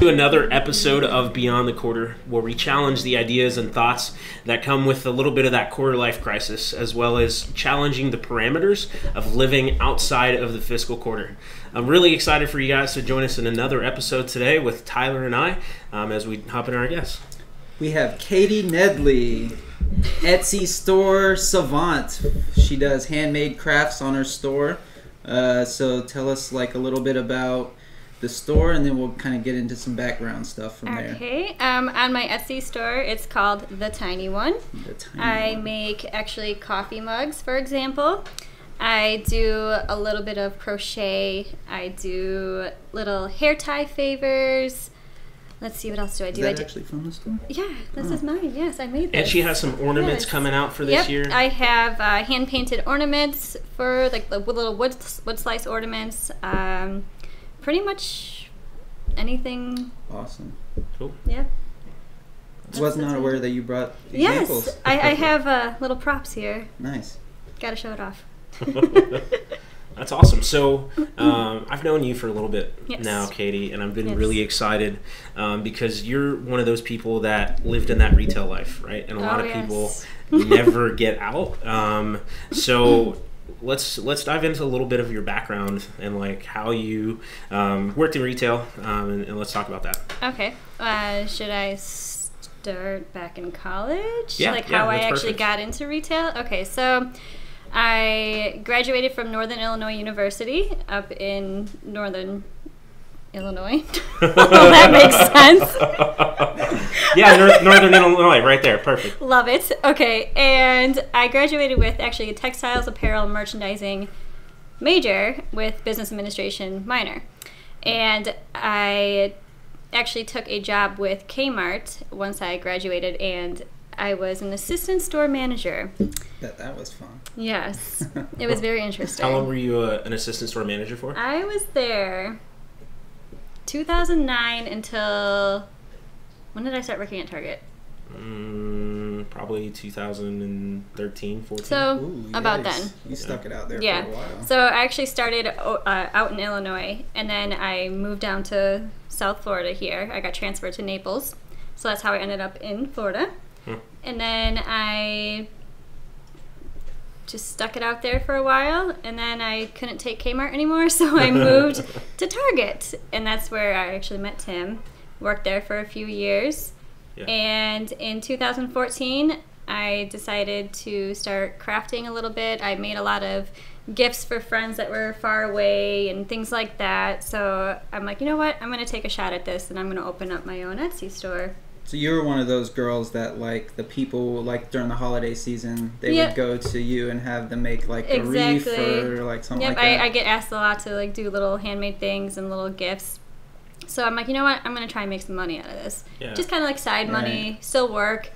To another episode of Beyond the Quarter, where we challenge the ideas and thoughts that come with a little bit of that quarter life crisis, as well as challenging the parameters of living outside of the fiscal quarter. I'm really excited for you guys to join us in another episode today with Tyler and I as we hop in our guests. We have Katie Nedley, Etsy store savant. She does handmade crafts on her store. So tell us like a little bit about the store, and then we'll kind of get into some background stuff from there. Okay. On my Etsy store, it's called The Tiny One. I make actually coffee mugs, for example. I do a little bit of crochet. I do little hair tie favors. Let's see, what else do I do? Is that actually from the store? Yeah, this is mine. Yes, I made this. And she has some ornaments coming out for this year. I have hand-painted ornaments for like the little wood slice ornaments. Pretty much anything. Awesome. Cool. Yeah. I was not aware that you brought examples. Yes, I have little props here. Nice. Gotta show it off. That's awesome. So I've known you for a little bit now, Katie, and I've been really excited because you're one of those people that lived in that retail life, right? And a lot of people never get out. So let's dive into a little bit of your background and like how you worked in retail, and let's talk about that. Okay. Should I start back in college? Yeah, like how I actually perfect. got into retail? Okay, so I graduated from Northern Illinois University up in Northern Illinois. That makes sense. Yeah, Northern Illinois, right there. Perfect. Love it. Okay, and I graduated with actually a textiles, apparel, merchandising major with business administration minor. And I actually took a job with Kmart once I graduated, and I was an assistant store manager. That was fun. Yes, it was very interesting. How long were you an assistant store manager for? I was there 2009 until, when did I start working at Target? Probably 2013, 14. So, Ooh, about yikes. then. You stuck it out there for a while. So I actually started out in Illinois, and then I moved down to South Florida here. I got transferred to Naples. So that's how I ended up in Florida. And then I just stuck it out there for a while, and then I couldn't take Kmart anymore, so I moved to Target, and that's where I actually met Tim. Worked there for a few years, and in 2014 I decided to start crafting a little bit. I made a lot of gifts for friends that were far away and things like that, so I'm like, you know what, I'm going to take a shot at this, and I'm going to open up my own Etsy store. So you were one of those girls that, like, the people, like, during the holiday season, they would go to you and have them make, like, a wreath or, like, something like that? I get asked a lot to, like, do little handmade things and little gifts. So I'm like, you know what? I'm going to try and make some money out of this. Yeah. Just kind of like side money, still work.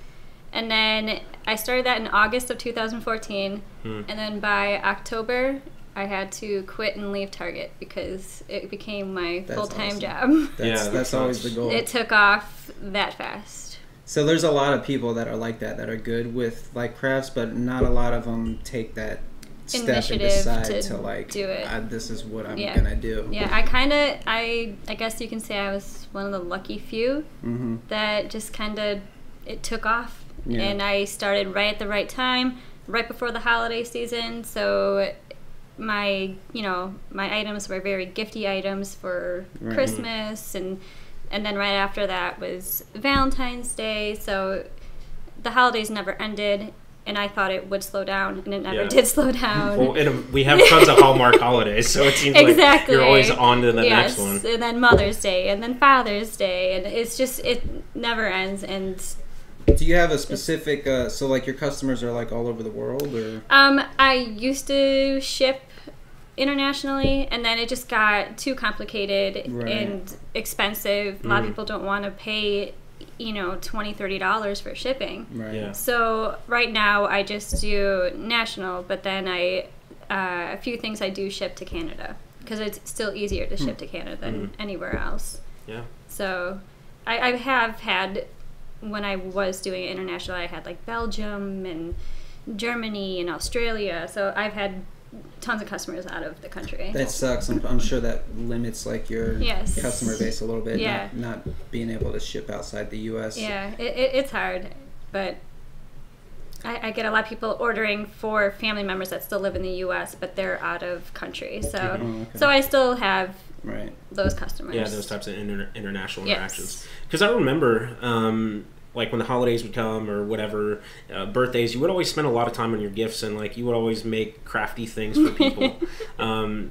And then I started that in August of 2014. And then by October, I had to quit and leave Target because it became my full-time job. That's always the goal. It took off that fast. So there's a lot of people that are like that are good with like crafts, but not a lot of them take that step and decide to like do it. This is what I'm gonna do. Yeah, I guess you can say I was one of the lucky few that just kind of it took off, and I started right at the right time, right before the holiday season. So my items were very gifty items for Christmas, and then right after that was Valentine's Day. So the holidays never ended, and I thought it would slow down, and it never did slow down. Well, we have tons of Hallmark holidays, so it seems like you're always on to the next one. And then Mother's Day, and then Father's Day, and it's just, it never ends. And do you have a specific so like your customers are like all over the world, or I used to ship internationally, and then it just got too complicated and expensive. A lot of people don't want to pay $20-$30 for shipping. So right now I just do national, but then a few things I do ship to Canada because it's still easier to ship to Canada than anywhere else. So I have had, when I was doing it international, I had like Belgium and Germany and Australia, so I've had tons of customers out of the country. That sucks. I'm sure that limits like your Yes. customer base a little bit. Yeah. Not being able to ship outside the U.S. Yeah, it's hard, but I get a lot of people ordering for family members that still live in the U.S., but they're out of country. So, okay. So I still have Right. those customers. Yeah, those types of international Yes. interactions. Because I remember, like when the holidays would come or whatever, birthdays, you would always spend a lot of time on your gifts, and like you would always make crafty things for people.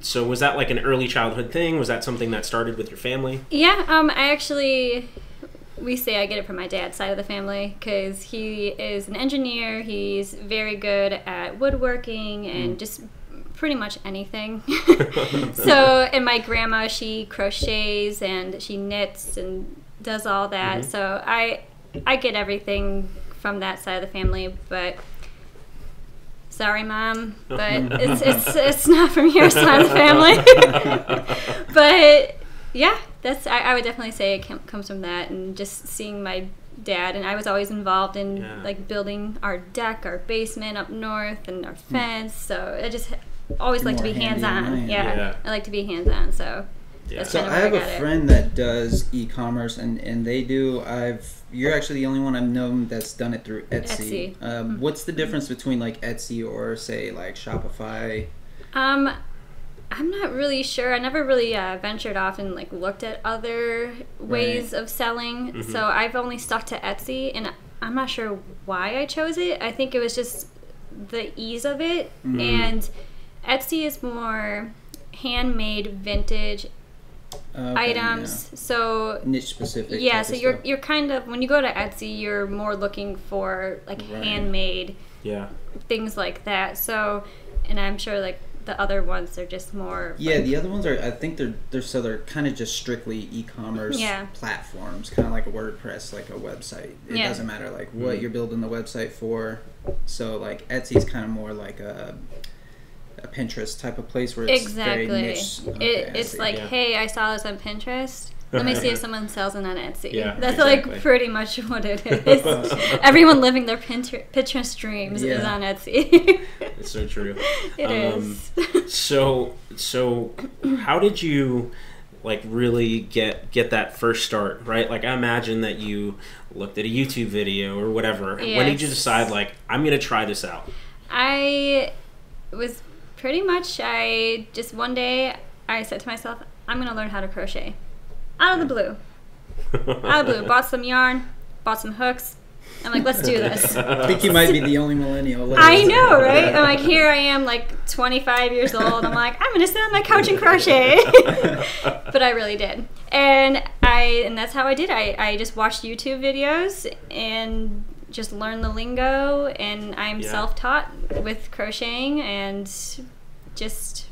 So was that like an early childhood thing? Was that something that started with your family? Yeah, we say I get it from my dad's side of the family because he is an engineer. He's very good at woodworking and just pretty much anything. So, and my grandma, she crochets and she knits and does all that. So I get everything from that side of the family, but sorry, Mom, but it's not from your side of the family. But yeah, I would definitely say it comes from that, and just seeing my dad, and I was always involved in like building our deck, our basement up north, and our fence. So I just always like to be hands-on. Yeah, I like to be hands-on. So that's so kind of I have where I got a friend that does e-commerce, and they do. You're actually the only one I've known that's done it through Etsy. What's the difference between like Etsy or say like Shopify? I'm not really sure. I never really ventured off and like looked at other ways of selling. So I've only stuck to Etsy, and I'm not sure why I chose it. I think it was just the ease of it, and Etsy is more handmade, vintage items. So niche specific. Yeah, so you're kind of, when you go to Etsy, you're more looking for like handmade things like that. So, and I'm sure like the other ones are just more. Yeah, like, the other ones are. I think they're kind of just strictly e-commerce platforms, kind of like a WordPress, like a website. It doesn't matter like what you're building the website for. So like Etsy's kind of more like a Pinterest type of place where it's very niche. It's like, hey, I saw this on Pinterest. Let me see if someone sells it on Etsy. Yeah, that's like pretty much what it is. Everyone living their Pinterest dreams is on Etsy. It's so true. It is. So how did you like really get that first start, right? Like I imagine that you looked at a YouTube video or whatever. Yes. When did you decide like I'm gonna try this out? I was pretty much, one day I said to myself, I'm gonna learn how to crochet. Out of the blue. Bought some yarn, bought some hooks. I'm like, let's do this. I think you might be the only millennial. I know, right? I'm like, here I am, like 25 years old. I'm like, I'm gonna sit on my couch and crochet. But I really did, and that's how I did. I just watched YouTube videos and just learned the lingo, and I'm self-taught with crocheting and just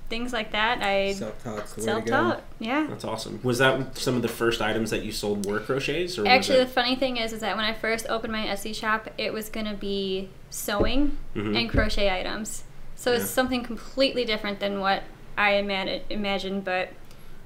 things like that. Self-taught. Yeah. That's awesome. Was that some of the first items that you sold were crochets? Or actually, the funny thing is that when I first opened my Etsy shop, it was going to be sewing and crochet items. So it's something completely different than what I imagined, but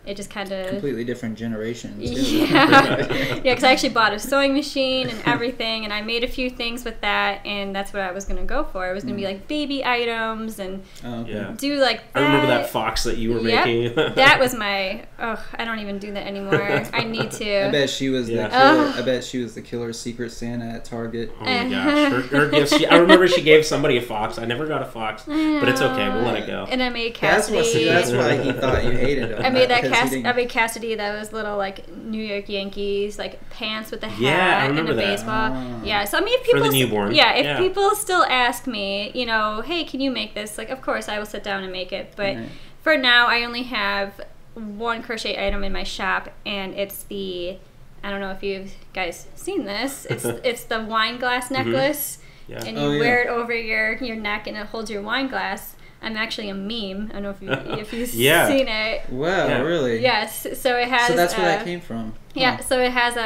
it just kind of completely different generation too. Yeah, because I actually bought a sewing machine and everything, and I made a few things with that, and that's what I was going to go for. It was going to be like baby items and do like that. I remember that fox that you were making. That was my I don't even do that anymore. I need to. I bet she was the killer. I bet she was the killer Secret Santa at Target. Oh my gosh, her gifts. I remember she gave somebody a fox. I never got a fox, but it's okay. We'll let it go. And I made Cassidy. That's why he thought you hated him. I made that Cassidy, that was little like New York Yankees like pants with a hat and a baseball. Yeah, so I mean, if people for the newborn. If people still ask me, you know, hey, can you make this? Like, of course, I will sit down and make it. But for now, I only have one crochet item in my shop, and it's the, I don't know if you've guys seen this. It's the wine glass necklace, and you wear it over your neck, and it holds your wine glass. I'm actually a meme. I don't know if you've seen it. Wow, really? Yes. So it has. So that's where that came from. Yeah. So it has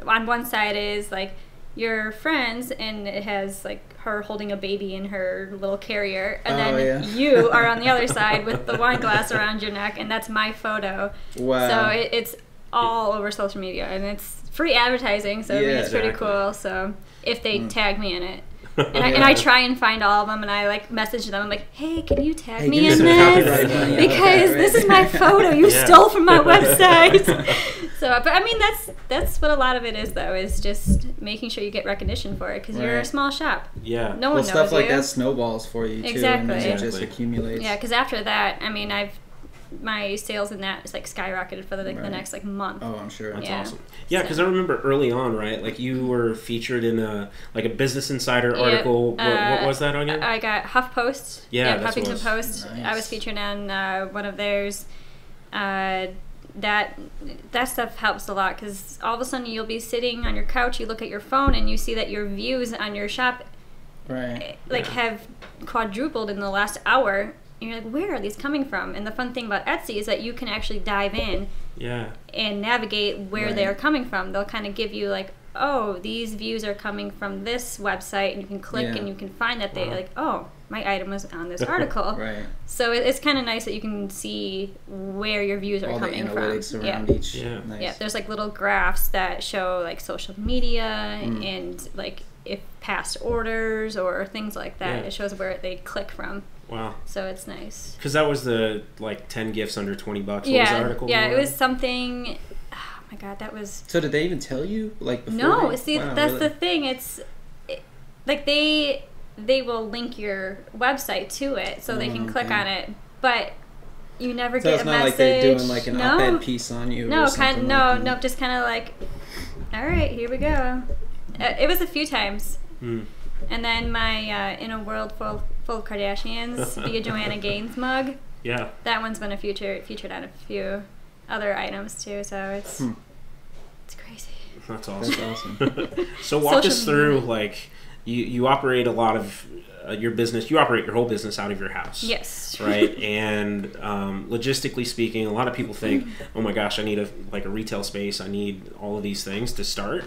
on one side is like your friends, and it has like her holding a baby in her little carrier, and then you are on the other side with the wine glass around your neck, and that's my photo. Wow. So it's all over social media, and it's free advertising, so I mean, it's pretty cool. So if they tag me in it. And I try and find all of them, and I like message them. I'm like, hey, can you tag me in this? Because this is my photo you stole from my website. So, but I mean, that's what a lot of it is, though, is just making sure you get recognition for it, because you're a small shop. Yeah. No one knows stuff like you. that snowballs for you, too. Exactly. And it just accumulates. Yeah, because after that, I mean, my sales in that is like skyrocketed for the next like month. Oh, I'm sure. That's awesome. Yeah, because I remember early on, right? Like you were featured in a Business Insider article. What was that on you? I got HuffPost. Yeah, Huffington Post. Nice. I was featured on one of theirs. That stuff helps a lot, because all of a sudden you'll be sitting on your couch, you look at your phone, and you see that your views on your shop have quadrupled in the last hour. And you're like, where are these coming from? And the fun thing about Etsy is that you can actually dive in and navigate where they're coming from. They'll kind of give you like, oh, these views are coming from this website, and you can click and you can find that they like, oh, my item was on this article. So it's kind of nice that you can see where your views are coming from. All the analytics around each. Nice. Yeah, there's like little graphs that show like social media and like if past orders or things like that. It shows where they click from. Wow. So it's nice. Because that was the, 10 gifts under $20. What was the article? Yeah, it was something... Oh, my God, that was... So did they even tell you, before? No, see, that's the thing. They will link your website to it, so they can click on it, but you never get a message. So it's not like they're doing, an op-ed piece on you or something? No, just kind of like, all right, here we go. It was a few times. And then my In a World Full of Kardashians, Be a Joanna Gaines mug. Yeah. That one's been featured on a few other items too, so it's crazy. That's awesome. So walk us through, you operate a lot of your business. You operate your whole business out of your house. Yes. Right? And logistically speaking, a lot of people think, oh my gosh, I need a retail space. I need all of these things to start.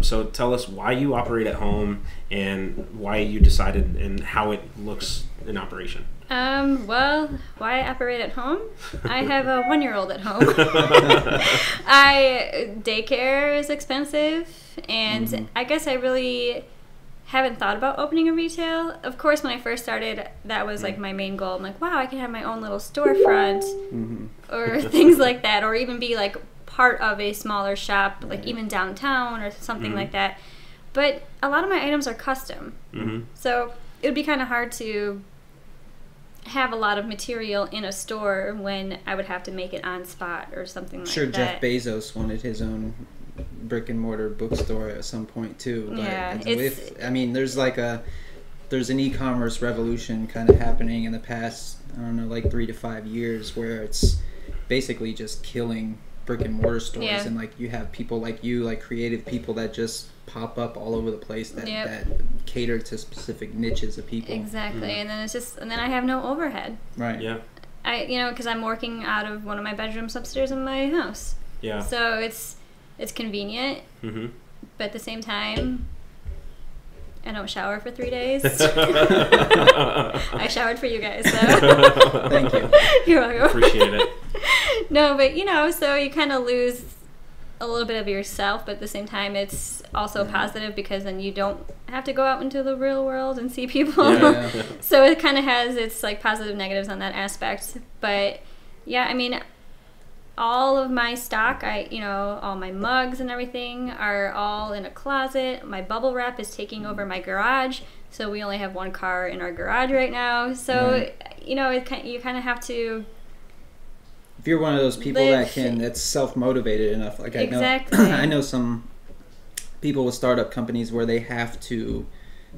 So tell us why you operate at home and why you decided and how it looks in operation. Well, why I operate at home? I have a 1-year-old at home. Daycare is expensive, and I guess I really haven't thought about opening a retail. Of course, when I first started, that was my main goal. I'm like, wow, I can have my own little storefront or things like that, or even be part of a smaller shop, even downtown or something like that. But a lot of my items are custom, so it would be kind of hard to have a lot of material in a store when I would have to make it on spot or something like that. Sure, Jeff Bezos wanted his own brick and mortar bookstore at some point too. But there's an e-commerce revolution kind of happening in the past, 3 to 5 years, where it's basically just killing brick and mortar stores, and you have people like you, creative people that just pop up all over the place that cater to specific niches of people. Exactly. And then I have no overhead. Right. Yeah. Because I'm working out of one of my bedrooms upstairs in my house. Yeah. So it's convenient, but at the same time, I don't shower for 3 days. I showered for you guys, so thank you. You're welcome. Appreciate it. No, but so you kind of lose a little bit of yourself, but at the same time, it's also positive, because then you don't have to go out into the real world and see people. Yeah. So it kind of has its positive negatives on that aspect. But yeah, all of my stock, all my mugs and everything are all in a closet. My bubble wrap is taking over my garage, so we only have one car in our garage right now. So, you kind of have to... If you're one of those people that's self-motivated enough, exactly. I know some people with startup companies where they have to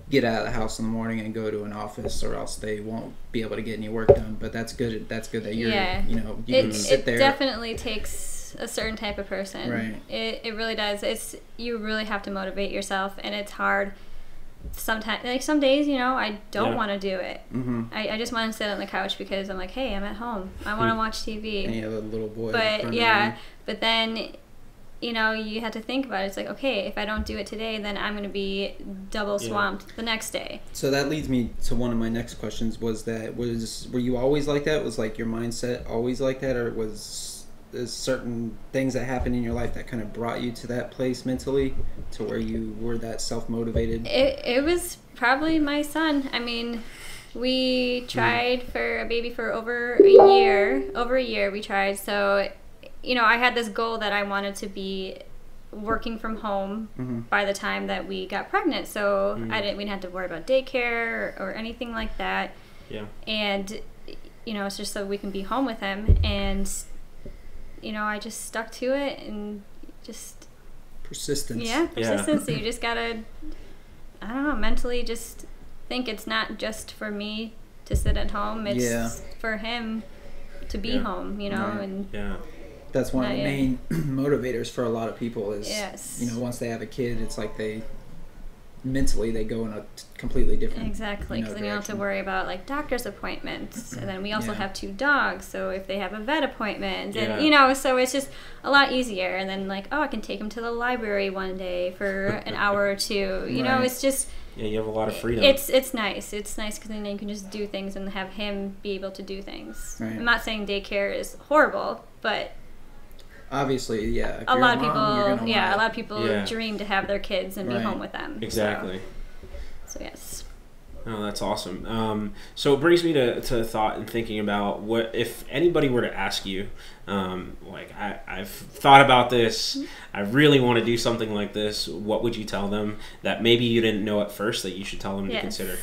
get out of the house in the morning and go to an office, or else they won't be able to get any work done. But that's good. That's good that you're, you can sit there. It definitely takes a certain type of person. Right. It really does. You really have to motivate yourself, and it's hard. Sometimes, some days, I don't want to do it. I just want to sit on the couch because I'm like, hey, I'm at home. I want to watch TV. And you have a little boy. But then, you have to think about it. It's like, okay, if I don't do it today, then I'm going to be double swamped the next day. So that leads me to one of my next questions. Were you always like that? Was your mindset always like that, or certain things that happened in your life that kind of brought you to that place mentally, to where you were that self-motivated? It was probably my son. I mean, we tried for a baby for over a year we tried. So, you know, I had this goal that I wanted to be working from home by the time that we got pregnant. So we didn't have to worry about daycare or anything like that. Yeah. And, you know, it's just so we can be home with him. And, you know, I just stuck to it and just... Persistence. Yeah, persistence. So you just gotta, I don't know, mentally just think it's not just for me to sit at home. It's for him to be home, you know. Right. And that's one of the main motivators for a lot of people is, you know, once they have a kid, it's like mentally they go in a completely different exactly, because then you don't have to worry about like doctor's appointments, and then we also have 2 dogs, so if they have a vet appointment, and you know, so it's just a lot easier. And then like, oh, I can take him to the library one day for an hour or 2, you know. It's just you have a lot of freedom. It's nice because then you can just do things and have him be able to do things. I'm not saying daycare is horrible, but obviously, a lot of people dream to have their kids and be home with them. Exactly. So yes. Oh, that's awesome. So it brings me to thought and thinking about what if anybody were to ask you, like I've thought about this, I really want to do something like this. What would you tell them that maybe you didn't know at first that you should tell them to consider?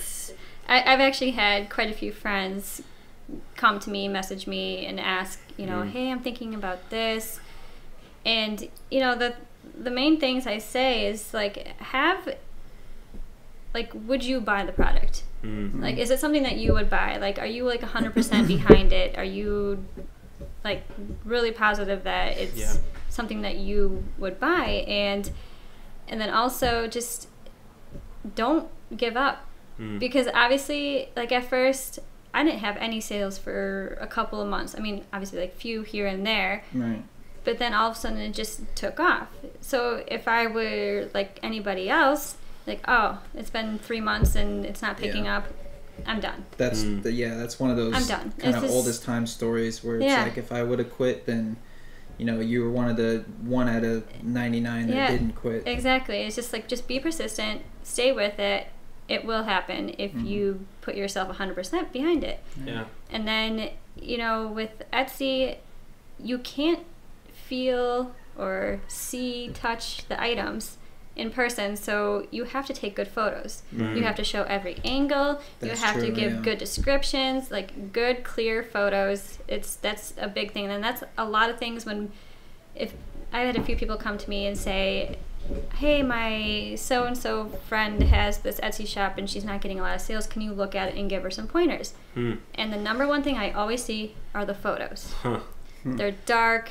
I've actually had quite a few friends come to me, message me, and ask, you know, hey, I'm thinking about this. And, you know, the main things I say is, like, would you buy the product? Like, is it something that you would buy? Like, are you, like, 100% behind it? Are you, like, really positive that it's something that you would buy? And then also just don't give up. Because obviously, like, at first, I didn't have any sales for a couple of months. I mean, obviously, like, few here and there. Right. But then all of a sudden it just took off. So if I were like anybody else, like, oh, it's been 3 months and it's not picking up, I'm done. That's that's one of those I'm done. kind of oldest time stories where it's like, if I would have quit, then, you know, you were one of the 1 out of 99 that didn't quit. Exactly. It's just like, just be persistent, stay with it. It will happen if you put yourself 100% behind it. Yeah. And then, you know, with Etsy, you can't feel or see, touch the items in person, so you have to take good photos. You have to show every angle. You have to give good descriptions, like good, clear photos. That's a big thing, and that's a lot of things. If I had a few people come to me and say, hey, my so-and-so friend has this Etsy shop and she's not getting a lot of sales, can you look at it and give her some pointers? And the number one thing I always see are the photos. They're dark.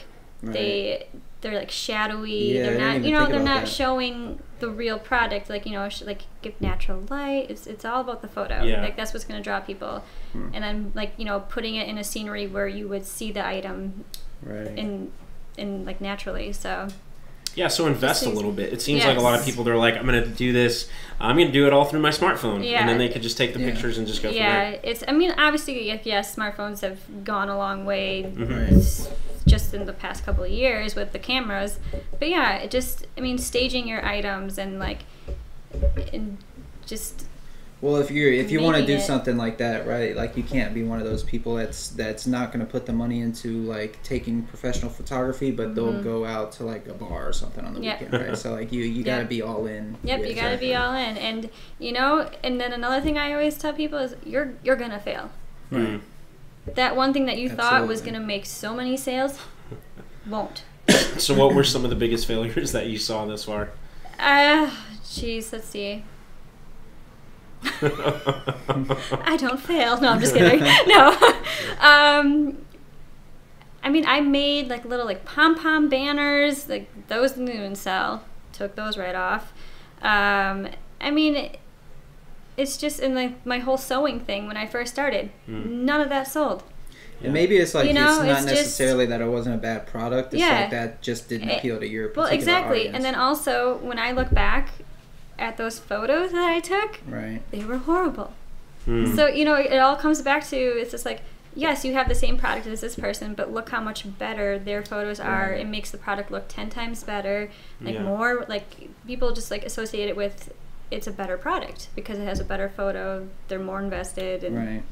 They're like shadowy. They're not, you know, they're not showing the real product. Like, you know, like give natural light. It's all about the photo. Like that's what's going to draw people. And then, like, you know, putting it in a scenery where you would see the item in like naturally. So so invest a little bit. It seems like a lot of people, they're like, I'm going to do this. I'm going to do it all through my smartphone. And then they could just take the pictures and just go from there. I mean, obviously, smartphones have gone a long way just in the past couple of years with the cameras. But it just, I mean, staging your items and like, and just... Well, if you want to do something like that, right? Like, you can't be one of those people that's not going to put the money into like taking professional photography, but they'll go out to like a bar or something on the weekend, right? So like you got to be all in. You got to be all in, and you know. And then another thing I always tell people is you're gonna fail. Right. That one thing that you thought was gonna make so many sales won't. So what were some of the biggest failures that you saw thus far? Let's see. I don't fail. No, I'm just kidding. No. I mean, I made like little like pom-pom banners. Like those didn't even sell. Took those right off. I mean, it's just in like my whole sewing thing when I first started. None of that sold. And maybe it's like, you know, it's not necessarily that it wasn't a bad product. It's like that just didn't appeal to your particular audience. And then also when I look back at those photos that I took, they were horrible. So, you know, it all comes back to, it's just like, yes, you have the same product as this person, but look how much better their photos are. It makes the product look 10 times better. Like more, like people just like associate it with it's a better product because it has a better photo. They're more invested and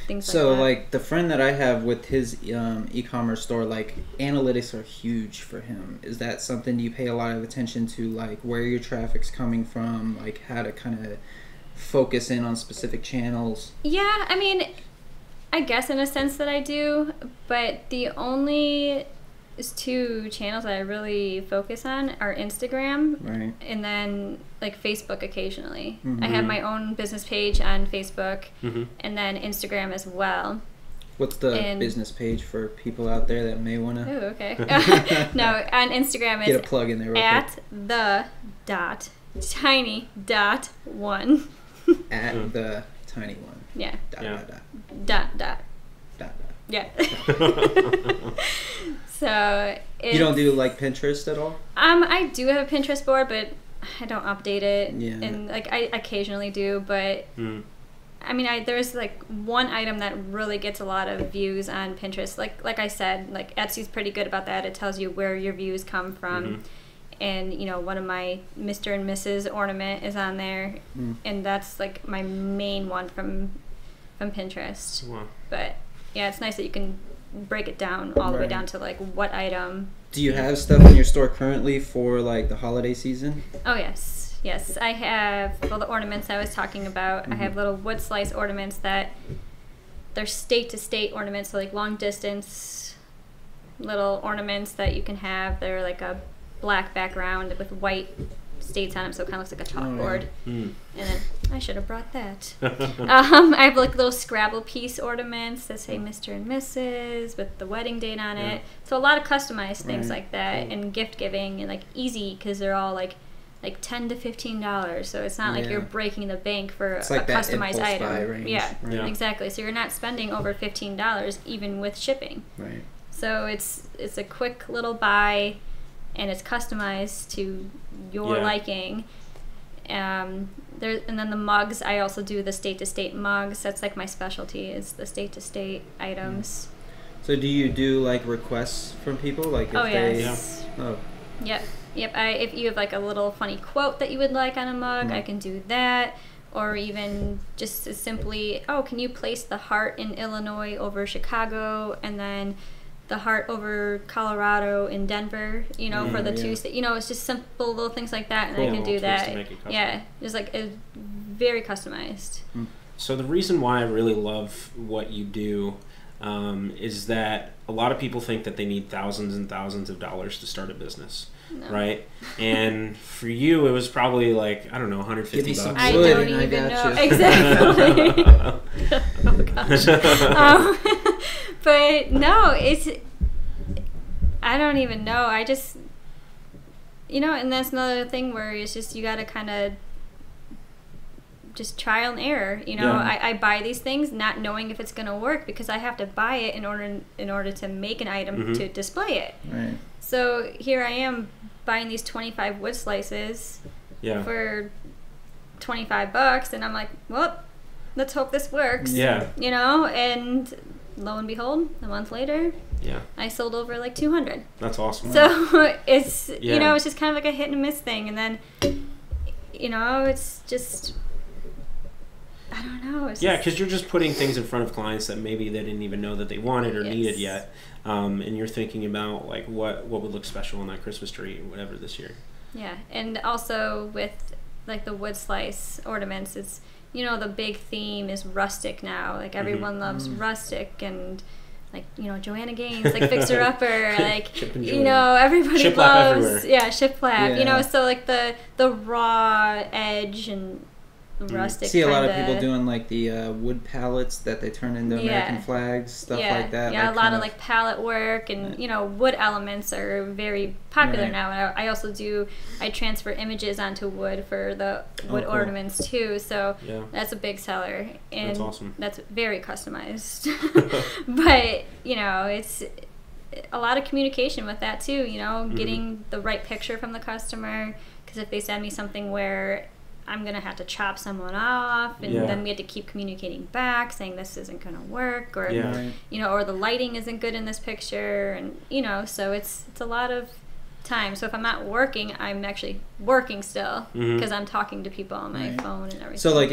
things like that. So like the friend that I have with his e-commerce store, like analytics are huge for him. Is that something you pay a lot of attention to, like where your traffic's coming from, like how to kind of focus in on specific channels? Yeah, I mean, I guess in a sense that I do, but the only two channels that I really focus on are Instagram and then like Facebook occasionally. I have my own business page on Facebook and then Instagram as well. What's the business page for people out there that may want to? Oh, okay. No, on Instagram it's get a plug in there real at quick. the dot tiny dot one. At the tiny one. Yeah. Dot. Dot. Yeah. So you don't do like Pinterest at all? I do have a Pinterest board, but I don't update it. And like I occasionally do, but I mean, there's like one item that really gets a lot of views on Pinterest. Like I said, like Etsy's pretty good about that. It tells you where your views come from. And you know, one of my Mr. and Mrs. ornament is on there, and that's like my main one from Pinterest. Wow. But yeah, it's nice that you can break it down all the way down to like what item. Do you have stuff in your store currently for like the holiday season? Oh yes, I have. Well, the ornaments I was talking about. I have little wood slice ornaments that they're state to state ornaments, so like long distance little ornaments that you can have. They're like a black background with white states on them, so it kind of looks like a chalkboard. And then I should have brought that. I have like little Scrabble piece ornaments that say Mr. and Mrs. with the wedding date on it. So a lot of customized things like that, and gift giving, and like easy because they're all like $10 to $15. So it's not like you're breaking the bank for a like customized item. Yeah, exactly. So you're not spending over $15 even with shipping. Right. So it's a quick little buy, and it's customized to your liking. And then the mugs, I also do the state-to-state mugs. That's like my specialty, is the state-to-state items. So do you do like requests from people? Like if yes. Oh. Yep. If you have like a little funny quote that you would like on a mug, I can do that. Or even just as simply, can you place the heart in Illinois over Chicago, and then the heart over Colorado in Denver, you know, for the two states. You know, it's just simple little things like that, and I can do that. Yeah, just like a very customized. So the reason why I really love what you do is that a lot of people think that they need thousands and thousands of dollars to start a business. No. Right? And for you, it was probably like, I don't know, $150. I don't even know. Exactly. Oh, gosh. But no, I don't even know. I just, you know, and that's another thing where it's just, you got to kind of just trial and error. You know, I buy these things not knowing if it's going to work, because I have to buy it in order to make an item to display it. Right. So here I am buying these 25 wood slices for $25, and I'm like, well, let's hope this works. Yeah. You know, and lo and behold, a month later, I sold over like 200. That's awesome. So it's you know, it's just kind of like a hit and miss thing, and then you know, it's just, I don't know. Because you're just putting things in front of clients that maybe they didn't even know that they wanted or needed yet, and you're thinking about like what would look special on that Christmas tree or whatever this year. Yeah, and also with like the wood slice ornaments, it's, you know, the big theme is rustic now. Like everyone loves rustic, and like, you know, Joanna Gaines, like Fixer Upper, like, you know, everybody loves shiplap. You know, so like the raw edge and rustic. See a lot of people doing like the wood pallets that they turn into American flags, stuff like that. Yeah, like a lot of like palette work, and you know, wood elements are very popular now. And I also I transfer images onto wood for the wood ornaments too. So that's a big seller, and that's awesome. That's very customized. But you know, it's a lot of communication with that too. You know, getting the right picture from the customer, because if they send me something where I'm gonna have to chop someone off, and then we had to keep communicating back, saying this isn't gonna work, or or the lighting isn't good in this picture, and so it's a lot of time. So if I'm not working, I'm actually working still because I'm talking to people on my phone and everything. So like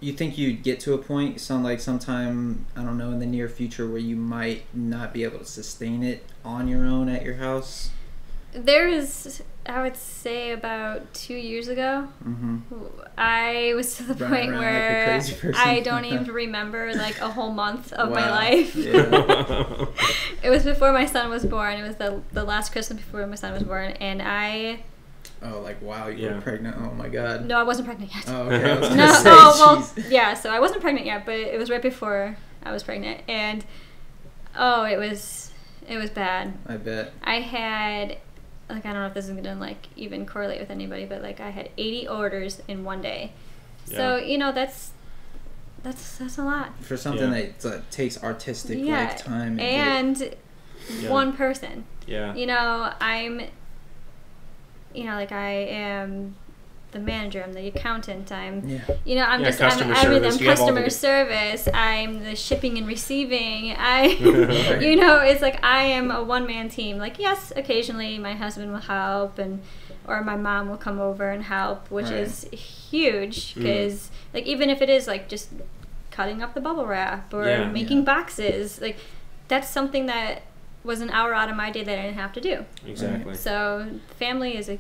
you think you'd get to a point, sometime, I don't know, in the near future where you might not be able to sustain it on your own at your house? There is, I would say, about 2 years ago, I was to the point where I don't even remember like a whole month of my life. Yeah. It was before my son was born. It was the last Christmas before my son was born, and I... Oh, like, wow, you were pregnant. Oh, my God. No, I wasn't pregnant yet. Oh, okay. I was gonna say, yeah, so I wasn't pregnant yet, but it was right before I was pregnant. And, it was bad. I bet. I had, like, I don't know if this is going to, like, even correlate with anybody, but, like, I had 80 orders in one day. So, that's a lot. For something that takes artistic, like, time. And one person. Yeah. I'm... like I am the manager, I'm the accountant, I'm customer service, I'm the shipping and receiving, it's like I am a one-man team. Like, yes, occasionally my husband will help, or my mom will come over and help, which is huge, because like even if it is like just cutting up the bubble wrap or making boxes, like that's something that was an hour out of my day that I didn't have to do. Exactly. So family is a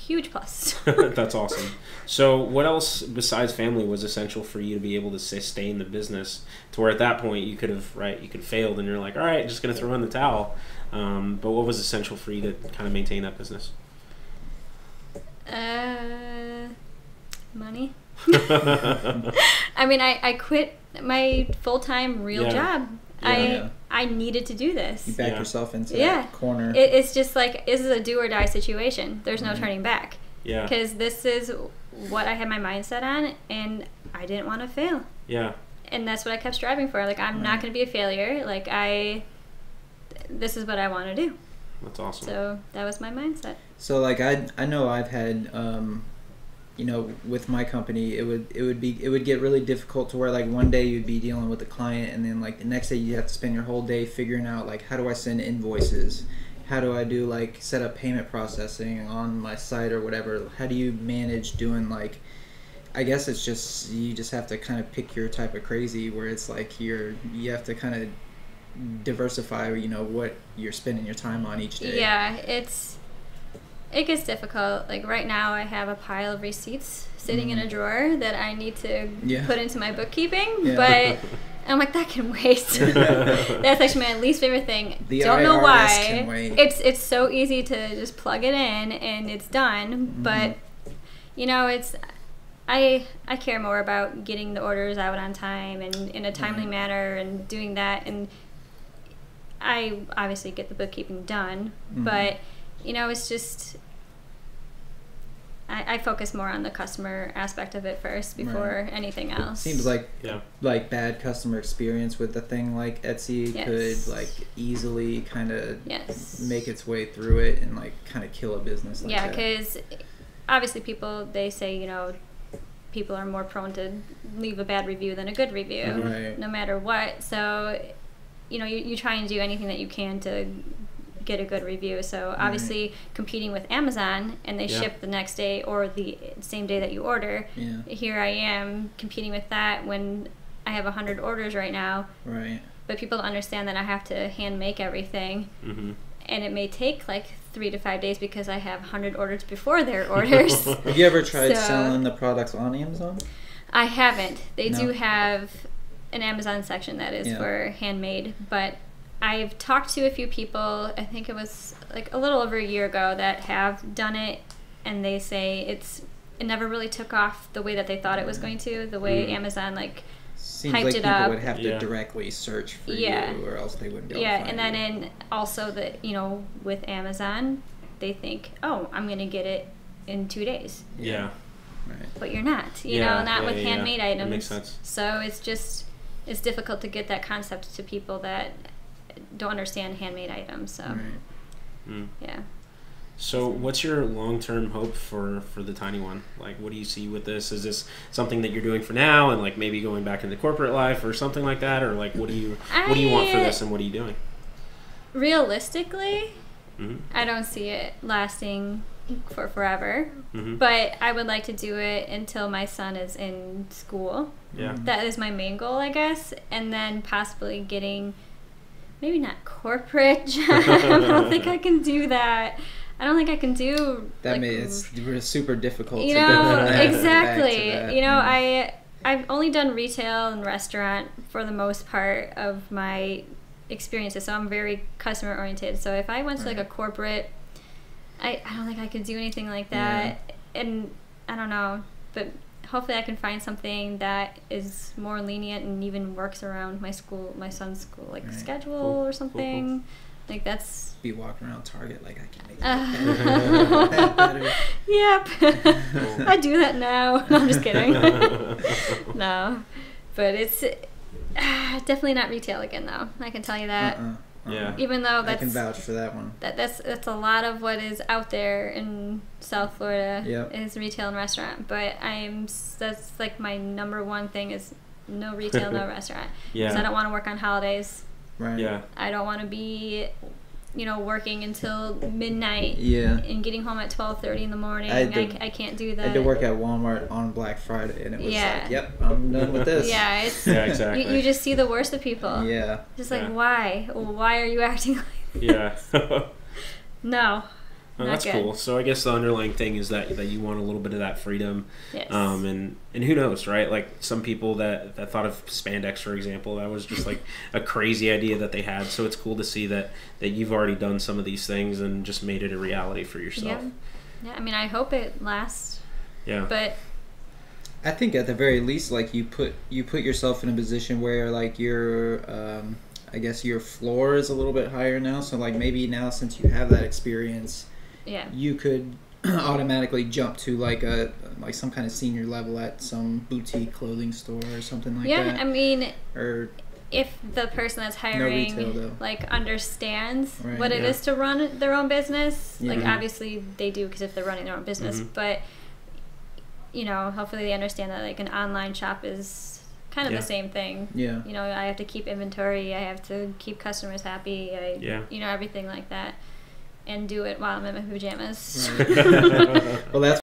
huge plus. That's awesome. So what else besides family was essential for you to be able to sustain the business, to where at that point you could have failed and you're like, all right, just going to throw in the towel. But what was essential for you to kind of maintain that business? Money. I mean, I quit my full-time real job. I needed to do this. You back yourself into that corner. It's just like, this is a do or die situation. There's no turning back. Yeah. Because this is what I had my mindset on, and I didn't want to fail. Yeah. And that's what I kept striving for. Like, I'm not going to be a failure. Like, this is what I want to do. That's awesome. So that was my mindset. So like I know I've had with my company, it would get really difficult to where like one day you'd be dealing with a client, and then like the next day you have to spend your whole day figuring out like, how do I send invoices, how do I do like set up payment processing on my site or whatever. How do you manage doing like, I guess it's just, you just have to kind of pick your type of crazy, where it's like you have to kind of diversify what you're spending your time on each day. Yeah, it gets difficult. Like right now I have a pile of receipts sitting in a drawer that I need to put into my bookkeeping, but I'm like, that can wait. That's actually my least favorite thing. Don't know why. Can wait. It's so easy to just plug it in and it's done, but it's I care more about getting the orders out on time and in a timely manner and doing that, and I obviously get the bookkeeping done, but it's just I focus more on the customer aspect of it first before anything else. Seems like bad customer experience with a thing like Etsy could like easily kind of make its way through it and like kind of kill a business like that. Because obviously they say people are more prone to leave a bad review than a good review, no matter what. So you try and do anything that you can to get a good review. So obviously competing with Amazon, and they ship the next day or the same day that you order. Here I am competing with that when I have 100 orders right now. But people don't understand that I have to hand make everything, and it may take like 3 to 5 days because I have 100 orders before their orders. Have you ever tried selling the products on Amazon? I haven't. They do have an Amazon section that is for handmade, but I've talked to a few people, I think it was like a little over a year ago, that have done it, and they say it never really took off the way that they thought it was going to, the way Amazon Seems hyped like it people up. Would have to directly search for you, or else they wouldn't be able to find and then you. Also that with Amazon, they think, oh, I'm going to get it in 2 days. But you're not, not with handmade items. That makes sense. So it's difficult to get that concept to people that don't understand handmade items. So So what's your long-term hope for the tiny one? Like, what do you see with this? Is this something that you're doing for now and like maybe going back into corporate life or something like that? Or like, what do you want for this and what are you doing? Realistically, I don't see it lasting for forever, but I would like to do it until my son is in school. Yeah. That is my main goal, I guess, and then possibly getting maybe not corporate job. I don't think I can do that. I don't think I can do that. It's super difficult. You to know, go exactly. That. You know, I've only done retail and restaurant for the most part of my experiences, so I'm very customer oriented. So if I went to like a corporate, I don't think I could do anything like that. Yeah. And I don't know, but hopefully I can find something that is more lenient and even works around my son's school, like schedule or something. Cool. Like that's be walking around Target like I can make it better. Yep. I do that now. No, I'm just kidding. No, but it's definitely not retail again, though. I can tell you that. Yeah. Even though I can vouch for that one. That's a lot of what is out there in South Florida. Yep. Is retail and restaurant. But that's like my number one thing is no retail, no restaurant. Yeah. Because I don't want to work on holidays. Right. Yeah. I don't want to be, working until midnight. Yeah. And getting home at 12:30 in the morning. I can't do that. I had to work at Walmart on Black Friday, and it was like, yep, I'm done with this. Yeah. Exactly. You just see the worst of people. Yeah. Just like, why? Why are you acting like this? Yeah. No. Oh, that's cool. So I guess the underlying thing is that you want a little bit of that freedom. Yes. And who knows, right? Like some people that thought of spandex, for example, that was just like a crazy idea that they had. So it's cool to see that you've already done some of these things and just made it a reality for yourself. Yeah. I mean, I hope it lasts. Yeah. But I think at the very least, like you put yourself in a position where like your I guess your floor is a little bit higher now. So like maybe now since you have that experience. Yeah. You could automatically jump to like some kind of senior level at some boutique clothing store or something like that. Yeah, I mean, or if the person that's hiring retail, like understands right, what it is to run their own business, like obviously they do because if they're running their own business, but hopefully they understand that like an online shop is kind of the same thing. Yeah. I have to keep inventory, I have to keep customers happy, everything like that. And do it while I'm in my pajamas. Right. Well, that's